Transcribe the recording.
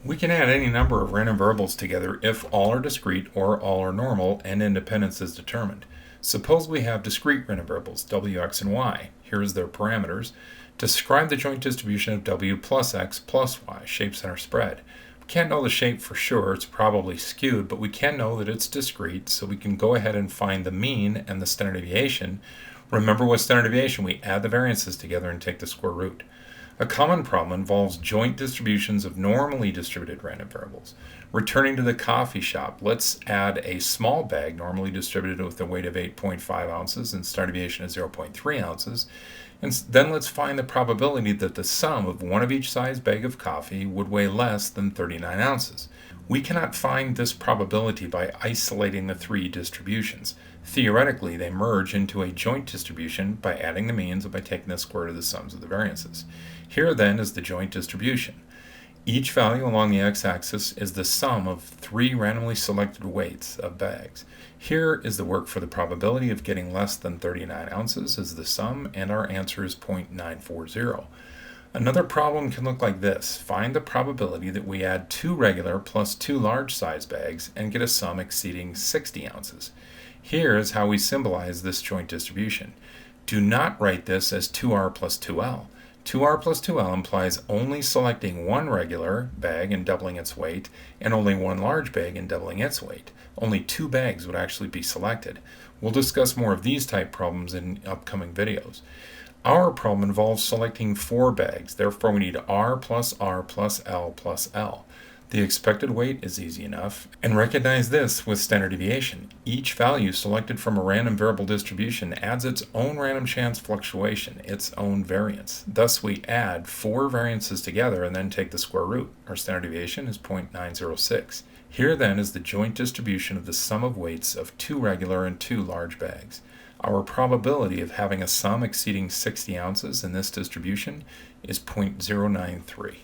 We can add any number of random variables together if all are discrete or all are normal and independence is determined. Suppose we have discrete random variables, w, x, and y. Here's their parameters. Describe the joint distribution of w plus x plus y, shape center spread. We can't know the shape for sure, it's probably skewed, but we can know that it's discrete, so we can go ahead and find the mean and the standard deviation. Remember, with standard deviation, we add the variances together and take the square root. A common problem involves joint distributions of normally distributed random variables. Returning to the coffee shop, let's add a small bag normally distributed with a weight of 8.5 ounces and standard deviation of 0.3 ounces. And then let's find the probability that the sum of one of each size bag of coffee would weigh less than 39 ounces. We cannot find this probability by isolating the three distributions. Theoretically, they merge into a joint distribution by adding the means and by taking the square root of the sums of the variances. Here then is the joint distribution. Each value along the x-axis is the sum of three randomly selected weights of bags. Here is the work for the probability of getting less than 39 ounces is the sum, and our answer is 0.940. Another problem can look like this. Find the probability that we add two regular plus two large size bags and get a sum exceeding 60 ounces. Here is how we symbolize this joint distribution. Do not write this as 2r plus 2l. 2r plus 2l implies only selecting one regular bag and doubling its weight, and only one large bag and doubling its weight. Only two bags would actually be selected. We'll discuss more of these type problems in upcoming videos. Our problem involves selecting four bags, therefore we need r plus L plus L. The expected weight is easy enough, and recognize this with standard deviation. Each value selected from a random variable distribution adds its own random chance fluctuation, its own variance. Thus we add four variances together and then take the square root. Our standard deviation is 0.906. Here then is the joint distribution of the sum of weights of two regular and two large bags. Our probability of having a sum exceeding 60 ounces in this distribution is 0.093.